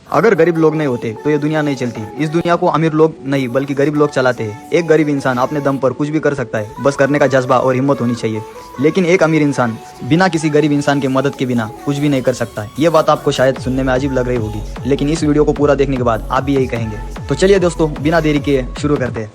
अगर गरीब लोग नहीं होते तो ये दुनिया नहीं चलती। इस दुनिया को अमीर लोग नहीं बल्कि गरीब लोग चलाते हैं। एक गरीब इंसान अपने दम पर कुछ भी कर सकता है, बस करने का जज्बा और हिम्मत होनी चाहिए। लेकिन एक अमीर इंसान बिना किसी गरीब इंसान के मदद के बिना कुछ भी नहीं कर सकता है। ये बात आपको शायद सुनने में अजीब लग रही होगी, लेकिन इस वीडियो को पूरा देखने के बाद आप भी यही कहेंगे। तो चलिए दोस्तों, बिना देरी किए शुरू करते हैं।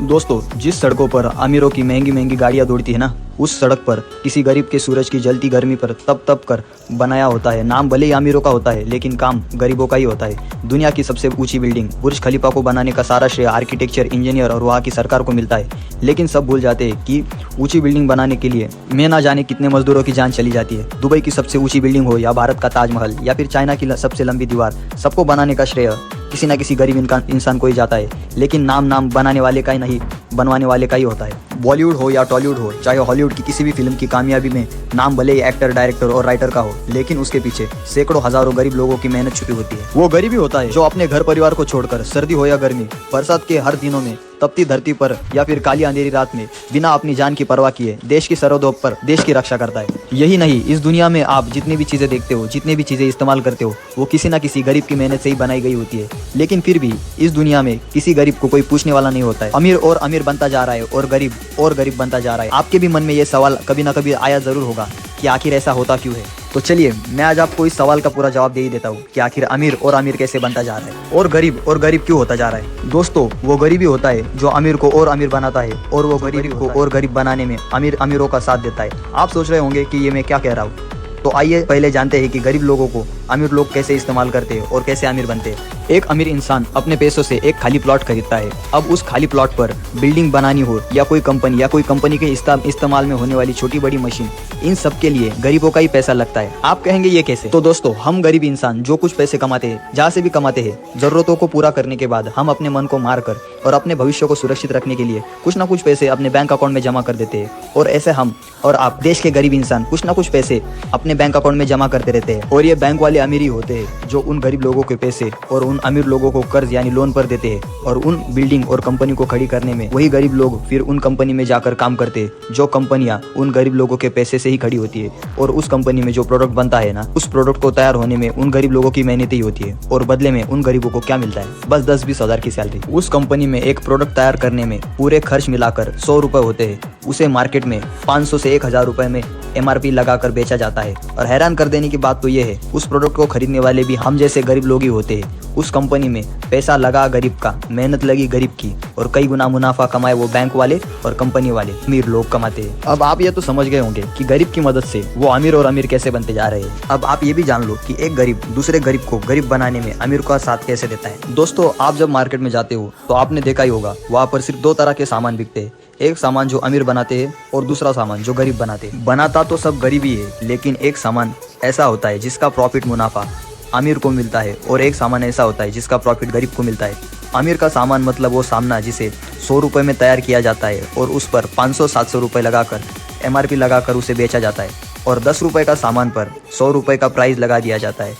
दोस्तों, जिस सड़कों पर अमीरों की महंगी महंगी गाड़ियां दौड़ती है ना, उस सड़क पर किसी गरीब के सूरज की जलती गर्मी पर तप तप कर बनाया होता है। नाम भले ही अमीरों का होता है, लेकिन काम गरीबों का ही होता है। दुनिया की सबसे ऊंची बिल्डिंग बुर्ज खलीफा को बनाने का सारा श्रेय आर्किटेक्चर इंजीनियर और वहाँ की सरकार को मिलता है। लेकिन सब भूल जाते हैं कि ऊंची बिल्डिंग बनाने के लिए मैं ना जाने कितने मजदूरों की जान चली जाती है। दुबई की सबसे ऊंची बिल्डिंग हो या भारत का ताजमहल या फिर चाइना की सबसे लंबी दीवार, सबको बनाने का श्रेय किसी न किसी गरीब इंसान को ही जाता है। लेकिन नाम बनाने वाले का ही नहीं, बनवाने वाले का ही होता है। बॉलीवुड हो या टॉलीवुड हो, चाहे हॉलीवुड की किसी भी फिल्म की कामयाबी में नाम भले ही एक्टर, डायरेक्टर और राइटर का हो, लेकिन उसके पीछे सैकड़ों हजारों गरीब लोगों की मेहनत छुपी होती है। वो गरीब ही होता है जो अपने घर परिवार को छोड़कर सर्दी हो या गर्मी, बरसात के हर दिनों में, तपती धरती पर या फिर काली अंधेरी रात में बिना अपनी जान की परवाह किए देश की सरहदों पर देश की रक्षा करता है। यही नहीं, इस दुनिया में आप जितनी भी चीजें देखते हो, जितनी भी चीजें इस्तेमाल करते हो, वो किसी न किसी गरीब की मेहनत से ही बनाई गई होती है। लेकिन फिर भी इस दुनिया में किसी गरीब को कोई पूछने वाला नहीं होता है। अमीर और अमीर बनता जा रहा है और गरीब बनता जा रहा है। आपके भी मन में ये सवाल कभी ना कभी आया जरूर होगा कि आखिर ऐसा होता क्यों है। तो चलिए, मैं आज आपको इस सवाल का पूरा जवाब दे ही देता हूँ कि आखिर अमीर और अमीर कैसे बनता जा रहा है और गरीब क्यों होता जा रहा है। दोस्तों, वो गरीबी होता है जो अमीर को और अमीर बनाता है और वो गरीब को और गरीब बनाने में अमीरों का साथ देता है। आप सोच रहे होंगे कि ये मैं क्या कह रहा हूँ, तो आइए पहले जानते हैं कि गरीब लोगों को अमीर लोग कैसे इस्तेमाल करते हैं और कैसे अमीर बनते हैं। एक अमीर इंसान अपने पैसों से एक खाली प्लॉट खरीदता है। अब उस खाली प्लॉट पर बिल्डिंग बनानी हो या कोई कंपनी के इस्तेमाल में होने वाली छोटी बड़ी मशीन, इन सब के लिए गरीबों का ही पैसा लगता है। आप कहेंगे ये कैसे? तो दोस्तों, हम गरीब इंसान जो कुछ पैसे कमाते हैं, जहाँ से भी कमाते हैं, जरूरतों को पूरा करने के बाद हम अपने मन को मार कर और अपने भविष्य को सुरक्षित रखने के लिए कुछ ना कुछ पैसे अपने बैंक अकाउंट में जमा कर देते हैं। और ऐसे हम और आप, देश के गरीब इंसान, कुछ ना कुछ पैसे अपने बैंक अकाउंट में जमा करते रहते हैं। और ये बैंक वाले अमीर ही होते हैं जो उन गरीब लोगों के पैसे और उन अमीर लोगों को कर्ज यानी लोन पर देते हैं। और उन बिल्डिंग और कंपनी को खड़ी करने में वही गरीब लोग फिर उन कंपनी में जाकर काम करते हैं, जो कंपनियां उन गरीब लोगों के पैसे से ही खड़ी होती है। और उस कंपनी में जो प्रोडक्ट बनता है ना, उस प्रोडक्ट को तैयार होने में उन गरीब लोगों की मेहनत ही होती है। और बदले में उन गरीबों को क्या मिलता है? बस 10-20 हजार की सैलरी। उस कंपनी में एक प्रोडक्ट तैयार करने में पूरे खर्च मिलाकर 100 रुपए होते हैं। उसे मार्केट में 500 से 1000 रुपए में MRP लगाकर बेचा जाता है। और हैरान कर देने की बात तो ये है, उस प्रोडक्ट को खरीदने वाले भी हम जैसे गरीब लोग ही होते हैं। उस कंपनी में पैसा लगा गरीब का, मेहनत लगी गरीब की, और कई गुना मुनाफा कमाए वो बैंक वाले और कंपनी वाले अमीर लोग कमाते हैं। अब आप ये तो समझ गए होंगे कि गरीब की मदद से वो अमीर और अमीर कैसे बनते जा रहे हैं। अब आप ये भी जान लो कि एक गरीब दूसरे गरीब को गरीब बनाने में अमीर का साथ कैसे देता है। दोस्तों, आप जब मार्केट में जाते हो तो आपने देखा ही होगा, वहाँ पर सिर्फ 2 तरह के सामान बिकते हैं। एक सामान जो अमीर बनाते हैं और दूसरा सामान जो गरीब बनाते हैं। बनाता तो सब गरीब ही है, लेकिन एक सामान ऐसा होता है जिसका प्रॉफिट मुनाफा अमीर को मिलता है और एक सामान ऐसा होता है जिसका प्रॉफिट गरीब को मिलता है। अमीर का सामान मतलब वो सामना जिसे 100 रुपए में तैयार किया जाता है और उस पर 500-700 रुपए लगाकर MRP लगाकर उसे बेचा जाता है। और 10 रुपए का सामान पर 100 रुपए का प्राइस लगा दिया जाता है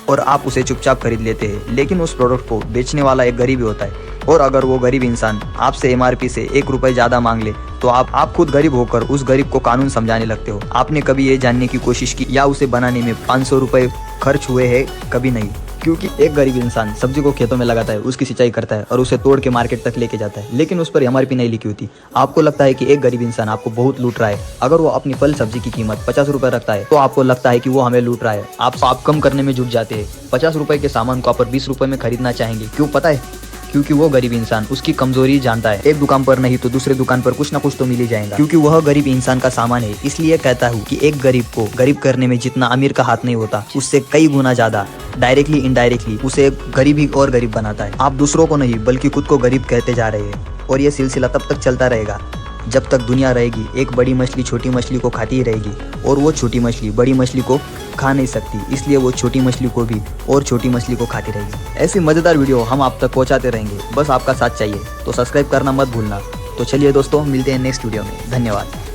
और आप उसे चुपचाप खरीद लेते हैं। लेकिन उस प्रोडक्ट को बेचने वाला एक गरीब ही होता है। और अगर वो गरीब इंसान आपसे MRP से 1 रुपए ज्यादा मांग ले तो आप खुद गरीब होकर उस गरीब को कानून समझाने लगते हो। आपने कभी ये जानने की कोशिश की या उसे बनाने में 500 रुपए खर्च हुए हैं? कभी नहीं। क्योंकि एक गरीब इंसान सब्जी को खेतों में लगाता है, उसकी सिंचाई करता है और उसे तोड़ के मार्केट तक लेके जाता है, लेकिन उस पर MRP नहीं लिखी होती। आपको लगता है कि एक गरीब इंसान आपको बहुत लूट रहा है। अगर वो अपनी फल सब्जी की कीमत 50 रुपए रखता है तो आपको लगता है कि वो हमें लूट रहा है। आप कम करने में जुट जाते हैं। 50 रुपए के सामान को आप 20 रुपए में खरीदना चाहेंगे। क्यों पता है? क्योंकि वो गरीब इंसान उसकी कमजोरी जानता है। एक दुकान पर नहीं तो दूसरे दुकान पर कुछ ना कुछ तो मिल ही जाएगा, क्योंकि वह गरीब इंसान का सामान है। इसलिए कहता हूँ कि एक गरीब को गरीब करने में जितना अमीर का हाथ नहीं होता, उससे कई गुना ज्यादा डायरेक्टली इनडायरेक्टली उसे गरीब ही और गरीब बनाता है। आप दूसरों को नहीं बल्कि खुद को गरीब कहते जा रहे हैं और ये सिलसिला तब तक चलता रहेगा जब तक दुनिया रहेगी। एक बड़ी मछली छोटी मछली को खाती ही रहेगी और वो छोटी मछली बड़ी मछली को खा नहीं सकती, इसलिए वो छोटी मछली को भी और छोटी मछली को खाती रहेगी। ऐसी मजेदार वीडियो हम आप तक पहुंचाते रहेंगे, बस आपका साथ चाहिए। तो सब्सक्राइब करना मत भूलना। तो चलिए दोस्तों, मिलते हैं नेक्स्ट वीडियो में। धन्यवाद।